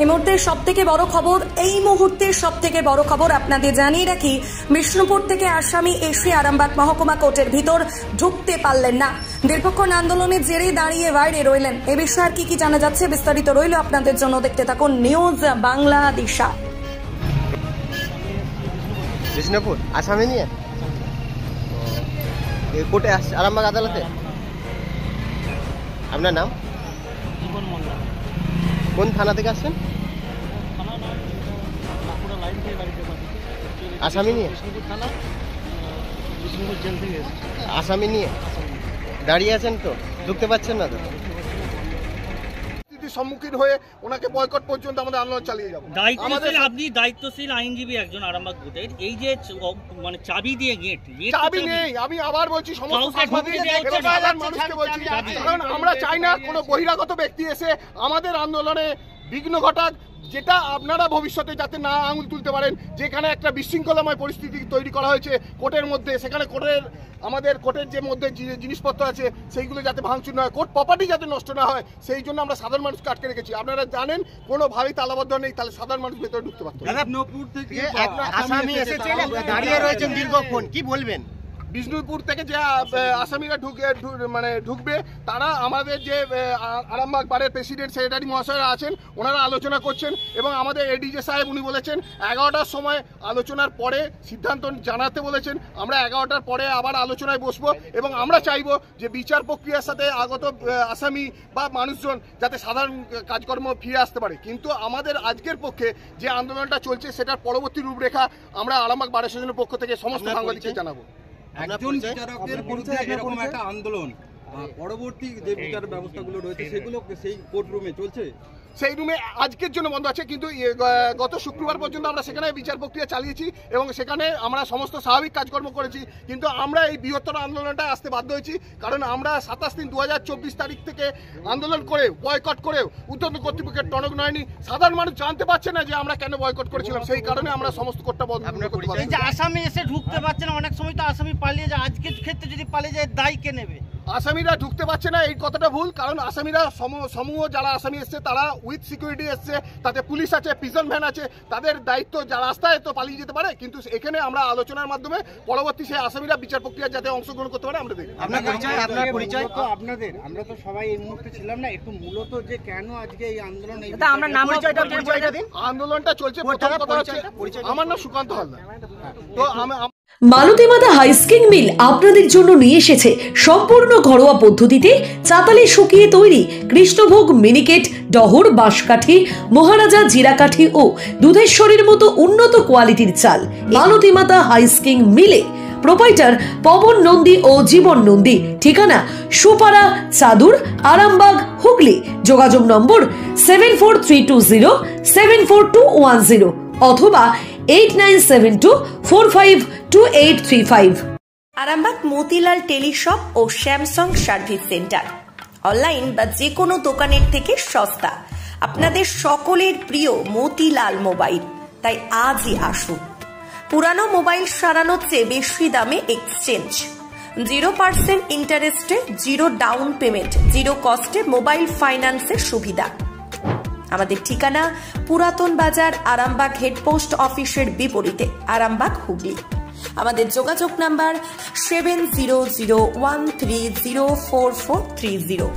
এই মুহূর্তের সবথেকে বড় খবর আপনাদের জানিয়ে রাখি, বিষ্ণুপুর থেকে আসামি এসে আরামবাগ মহকুমা কোর্টের ভিতর ঢুকতে পারলেন না। দীর্ঘক্ষণ আন্দোলনের জেরে দাঁড়িয়ে বাইরে রইলেন। এ বিষয়ে আর কি জানা যাচ্ছে বিস্তারিত রইল আপনাদের জন্য, দেখতে থাকুন নিউজ বাংলা দিশা। বিষ্ণুপুর আসামি নিয়ে কোর্টে আসছে আরামবাগ আদালতে। আপনার নাম? কোন থানা থেকে আসছেন? আসামি নিয়ে? আসামি নিয়ে দাঁড়িয়ে আছেন তো, ঢুকতে পারছেন না তো? সম্মুখীন হয়ে ওনাকে বয়কট পর্যন্ত আমাদের আন্দোলন চালিয়ে যাবো। আপনি দায়িত্বশীল আইনজীবী একজন আরামবাগ কোর্টের, এই যে মানে চাবি দিয়ে গেট চাবি নেই, আমি আবার বলছি সমস্ত মানুষকে বলছি, কারণ আমরা চাই না কোনো বহিরাগত ব্যক্তি এসে আমাদের আন্দোলনে বিঘ্ন ঘটাক, যেটা আপনারা ভবিষ্যতে যাতে না আঙুল তুলতে পারেন। যেখানে একটা বিশৃঙ্খলাময় পরিস্থিতি তৈরি করা হয়েছে কোর্টের মধ্যে, সেখানে আমাদের কোর্টের যে মধ্যে জিনিসপত্র আছে সেইগুলো যাতে ভাঙচুর না হয়, কোর্ট প্রপার্টি যাতে নষ্ট না হয়, সেই জন্য আমরা সাধারণ মানুষকে আটকে রেখেছি। আপনারা জানেন কোনোভাবেই তালাবদ্ধ নেই, তাহলে সাধারণ মানুষ ভেতরে ঢুকতে পারতো। আসামি এসেছেন, দাঁড়িয়ে রয়েছেন দীর্ঘক্ষণ, কি বলবেন? বিষ্ণুপুর থেকে যে আসামিরা ঢুকবে, তারা আমাদের যে আরামবাগ বারের প্রেসিডেন্ট সেক্রেটারি মহাশয়রা আছেন, ওনারা আলোচনা করছেন এবং আমাদের এডিজে সাহেব উনি বলেছেন 11টার সময় আলোচনার পরে সিদ্ধান্ত জানাতে বলেছেন। আমরা 11টার পরে আবার আলোচনায় বসবো এবং আমরা চাইবো যে বিচার প্রক্রিয়ার সাথে আগত আসামি বা মানুষজন যাতে সাধারণ কাজকর্ম ফিরে আসতে পারে। কিন্তু আমাদের আজকের পক্ষে যে আন্দোলনটা চলছে সেটার পরবর্তী রূপরেখা আমরা আরামবাগ বার অ্যাসোসিয়েশনের পক্ষ থেকে সমস্ত সাংবাদিককে জানাবো। একজন বিচারকের বিরুদ্ধে এরকম একটা আন্দোলন, পরবর্তী যে বিচার ব্যবস্থাগুলো রয়েছে সেগুলো সেই কোর্ট রুমে চলছে, সেই রুমে আজকের জন্য বন্ধ আছে, কিন্তু গত শুক্রবার পর্যন্ত আমরা সেখানে বিচার প্রক্রিয়া চালিয়েছি এবং সেখানে আমরা সমস্ত স্বাভাবিক কাজকর্ম করেছি। কিন্তু আমরা এই বৃহত্তর আন্দোলনটা আসতে বাধ্য হয়েছি, কারণ আমরা 27/3/2024 তারিখ থেকে আন্দোলন করে বয়কট করেও ঊর্ধ্বতন কর্তৃপক্ষের টনক নয়নি। সাধারণ মানুষ জানতে পারছে না যে আমরা কেন বয়কট করেছিলাম, সেই কারণে আমরা সমস্ত কোর্টটা বন্ধ করতে পারি। আসামি এসে ঢুকতে পারছে না, অনেক সময় তো আসামি পালিয়ে যায়, আজকের ক্ষেত্রে যদি পালিয়ে যায় দায় কে নেবে? আসামিরা ঢুকতে পারছে না এই কথাটা ভুল, কারণ আসামিরা সমূহ যারা আসামি এসছে তারা উইথ সিকিউরিটি এসছে, তাতে পুলিশ আছে, প্রিজন ভ্যান আছে, তাদের দায়িত্ব যারা রাস্তায় তো পালিয়ে যেতে পারে। কিন্তু এখানে আমরা আলোচনার মাধ্যমে পরবর্তী সেই আসামিরা বিচার প্রক্রিয়া যাতে অংশগ্রহণ করতে পারে আমরা দেখি। আপনার পরিচয় তো আপনাদের, আমরা তো সবাই এই মুহূর্তে ছিলাম না, একটু মূলত যে কেন আজকে এই আন্দোলন, আন্দোলনটা চলছে। প্রথম কথা হচ্ছে আমার নাম সুকান্ত হালদার। তো মালতী মাতা হাইস্কিং মিল আপনাদের জন্য নিয়ে এসেছে সম্পূর্ণ ঘরোয়া পদ্ধতিতে চাতালে শুকিয়ে তৈরি কৃষ্ণভোগ মিনিকেট, ডহর, বাঁশকাঠি, মহারাজা জিরাকাঠি ও দুধেশ্বরীর মতো উন্নত কোয়ালিটির চাল। মালতী মাতা হাইস্কিং মিলে প্রোপাইটার পবন নন্দী ও জীবন নন্দী। ঠিকানা সুপারা চাদুর, আরামবাগ, হুগলি। যোগাযোগ নম্বর 7432074210 অথবা 8972452835। আরামবাগ মতিলাল টেলিশপ ও স্যামসাং সার্ভিস সেন্টার, অনলাইন বা যে কোনো দোকানের থেকে সস্তা। আপনাদের সকলের প্রিয় মতিলাল মোবাইল, তাই আজই আসুন। পুরানো মোবাইল সারানোর চেয়ে বেশি দামে এক্সচেঞ্জ, 0% ইন্টারেস্টে, 0 ডাউন পেমেন্ট, 0 কস্টে মোবাইল ফাইন্যান্সের সুবিধা। আমাদের ঠিকানা পুরাতন বাজার, আরামবাগ হেডপোস্ট অফিসের বিপরীতে, আরামবাগ, হুগলি। আমাদের যোগাযোগ নাম্বার 7001304430।